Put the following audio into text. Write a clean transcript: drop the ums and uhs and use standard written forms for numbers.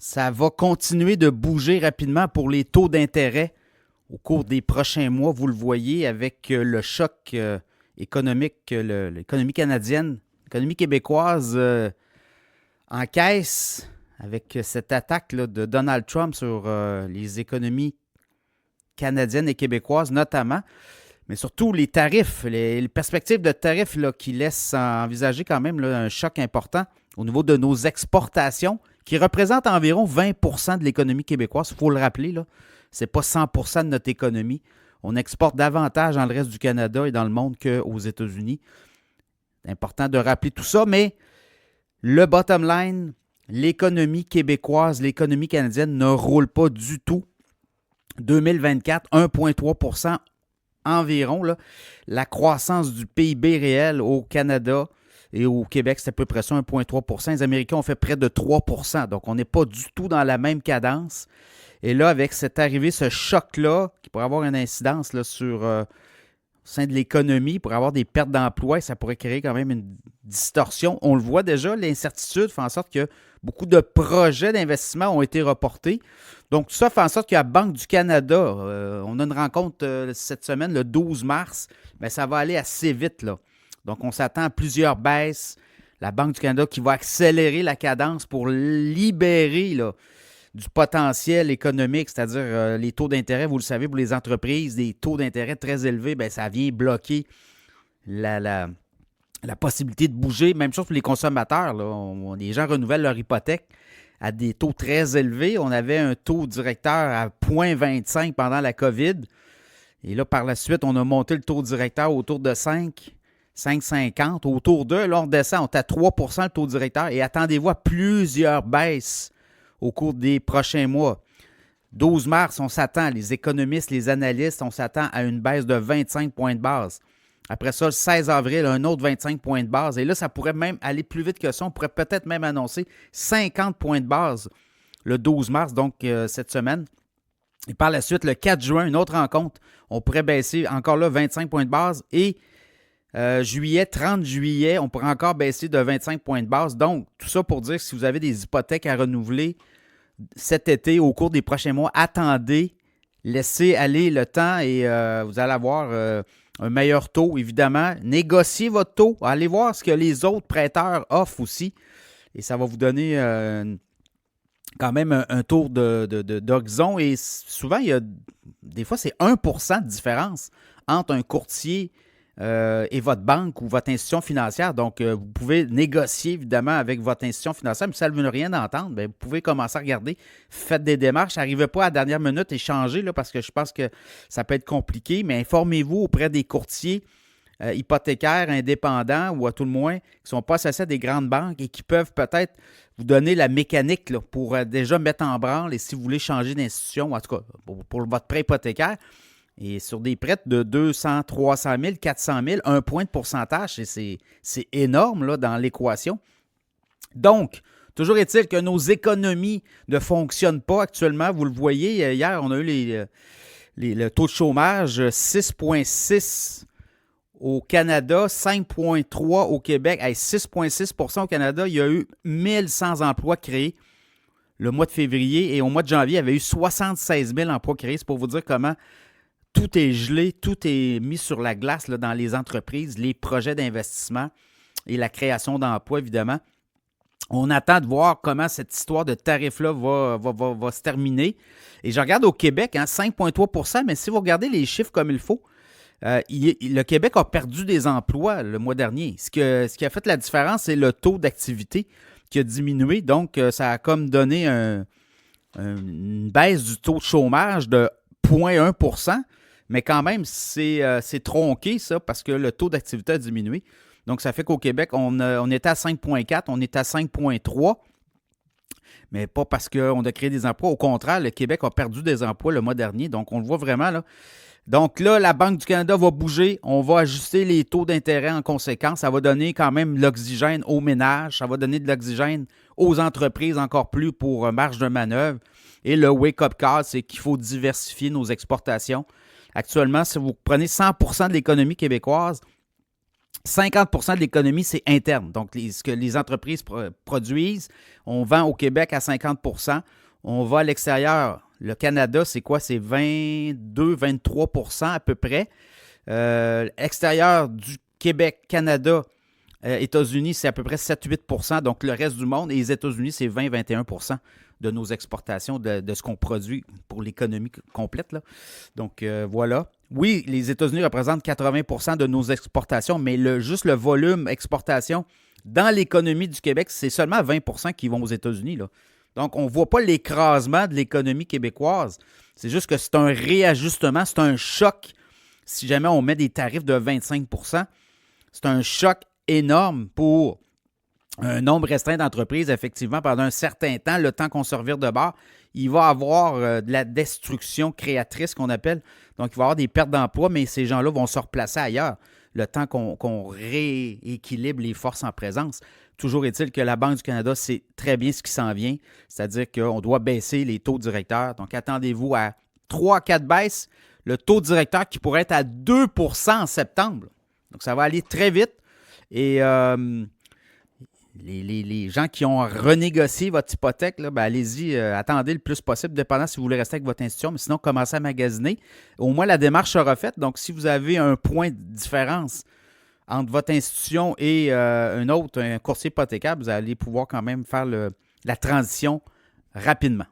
Ça va continuer de bouger rapidement pour les taux d'intérêt au cours des prochains mois. Vous le voyez avec le choc économique, l'économie canadienne, l'économie québécoise en caisse avec cette attaque là, de Donald Trump sur les économies canadiennes et québécoises notamment, mais surtout les tarifs, les perspectives de tarifs là, qui laissent envisager quand même là, un choc important au niveau de nos exportations, qui représentent environ 20 de l'économie québécoise. Il faut le rappeler, là, ce n'est pas 100 de notre économie. On exporte davantage dans le reste du Canada et dans le monde qu'aux États-Unis. C'est important de rappeler tout ça, mais le bottom line, l'économie québécoise, l'économie canadienne ne roule pas du tout. 2024, 1,3 environ. Là. La croissance du PIB réel au Canada et au Québec, c'est à peu près ça, 1,3 Les Américains ont fait près de 3 donc on n'est pas du tout dans la même cadence. Et là, avec cette arrivée, ce choc-là, qui pourrait avoir une incidence là, sur au sein de l'économie, pour avoir des pertes d'emploi, ça pourrait créer quand même une distorsion. On le voit déjà, l'incertitude fait en sorte que beaucoup de projets d'investissement ont été reportés. Donc, tout ça fait en sorte qu'à Banque du Canada, on a une rencontre cette semaine, le 12 mars, mais ça va aller assez vite, là. Donc, on s'attend à plusieurs baisses. La Banque du Canada qui va accélérer la cadence pour libérer là, du potentiel économique, c'est-à-dire les taux d'intérêt, vous le savez, pour les entreprises, des taux d'intérêt très élevés, bien, ça vient bloquer la possibilité de bouger. Même chose pour les consommateurs. Là. Les gens renouvellent leur hypothèque à des taux très élevés. On avait un taux directeur à 0,25 pendant la COVID. Et là, par la suite, on a monté le taux directeur autour de 5,50, autour de. Là, on descend, on est à 3 le taux directeur. Et attendez-vous à plusieurs baisses au cours des prochains mois. 12 mars, on s'attend, les économistes, les analystes, on s'attend à une baisse de 25 points de base. Après ça, le 16 avril, un autre 25 points de base. Et là, ça pourrait même aller plus vite que ça. On pourrait peut-être même annoncer 50 points de base le 12 mars, donc cette semaine. Et par la suite, le 4 juin, une autre rencontre, on pourrait baisser encore là 25 points de base. Et 30 juillet, on pourrait encore baisser de 25 points de base. Donc, tout ça pour dire que si vous avez des hypothèques à renouveler cet été, au cours des prochains mois, attendez, laissez aller le temps et vous allez avoir un meilleur taux, évidemment. Négociez votre taux. Allez voir ce que les autres prêteurs offrent aussi. Et ça va vous donner quand même un tour d'horizon. Et souvent, des fois, c'est 1 de différence entre un courtier et votre banque ou votre institution financière. Donc, vous pouvez négocier, évidemment, avec votre institution financière, mais si ça ne veut rien entendre, bien, vous pouvez commencer à regarder. Faites des démarches. N'arrivez pas à la dernière minute et changez, là, parce que je pense que ça peut être compliqué, mais informez-vous auprès des courtiers hypothécaires indépendants ou à tout le moins qui ne sont pas associés à des grandes banques et qui peuvent peut-être vous donner la mécanique là, pour déjà mettre en branle et si vous voulez changer d'institution, en tout cas pour votre prêt hypothécaire. Et sur des prêts de 200, 300 000, 400 000, un point de pourcentage, c'est énorme là, dans l'équation. Donc, toujours est-il que nos économies ne fonctionnent pas actuellement. Vous le voyez, hier, on a eu le taux de chômage 6,6 au Canada, 5,3 au Québec. 6,6 au Canada, il y a eu 1100 emplois créés le mois de février. Et au mois de janvier, il y avait eu 76 000 emplois créés. C'est pour vous dire comment tout est gelé, tout est mis sur la glace là, dans les entreprises, les projets d'investissement et la création d'emplois, évidemment. On attend de voir comment cette histoire de tarif-là va se terminer. Et je regarde au Québec, 5,3 mais si vous regardez les chiffres comme il faut, le Québec a perdu des emplois le mois dernier. Ce qui a fait la différence, c'est le taux d'activité qui a diminué. Donc, ça a comme donné une baisse du taux de chômage de 0,1 mais quand même, c'est tronqué, ça, parce que le taux d'activité a diminué. Donc, ça fait qu'au Québec, on était à 5,4, on est à 5,3, mais pas parce qu'on a créé des emplois. Au contraire, le Québec a perdu des emplois le mois dernier. Donc, on le voit vraiment, là. Donc là, la Banque du Canada va bouger. On va ajuster les taux d'intérêt en conséquence. Ça va donner quand même l'oxygène aux ménages. Ça va donner de l'oxygène aux entreprises encore plus pour marge de manœuvre. Et le wake-up call, c'est qu'il faut diversifier nos exportations. Actuellement, si vous prenez 100 de l'économie québécoise, 50 de l'économie, c'est interne. Donc, ce que les entreprises produisent, on vend au Québec à 50 on va à l'extérieur. Le Canada, c'est quoi? C'est 22-23 à peu près. Extérieur du Québec, Canada, États-Unis, c'est à peu près 7-8 donc le reste du monde. Et les États-Unis, c'est 20-21 de nos exportations, de ce qu'on produit pour l'économie complète, là. Donc, voilà. Oui, les États-Unis représentent 80 de nos exportations, mais juste le volume exportation dans l'économie du Québec, c'est seulement 20 qui vont aux États-Unis, là. Donc, on ne voit pas l'écrasement de l'économie québécoise. C'est juste que c'est un réajustement, c'est un choc. Si jamais on met des tarifs de 25 c'est un choc énorme pour un nombre restreint d'entreprises. Effectivement, pendant un certain temps, le temps qu'on se revire de bord, il va y avoir de la destruction créatrice qu'on appelle. Donc, il va y avoir des pertes d'emploi, mais ces gens-là vont se replacer ailleurs le temps qu'on rééquilibre les forces en présence. Toujours est-il que la Banque du Canada sait très bien ce qui s'en vient, c'est-à-dire qu'on doit baisser les taux directeurs. Donc, attendez-vous à 3 à 4 baisses. Le taux directeur qui pourrait être à 2 en septembre. Donc, ça va aller très vite. Et les gens qui ont renégocié votre hypothèque, là, ben allez-y, attendez le plus possible, dépendant si vous voulez rester avec votre institution, mais sinon, commencez à magasiner. Au moins, la démarche sera faite. Donc, si vous avez un point de différence entre votre institution et un courtier hypothécaire, vous allez pouvoir quand même faire la transition rapidement.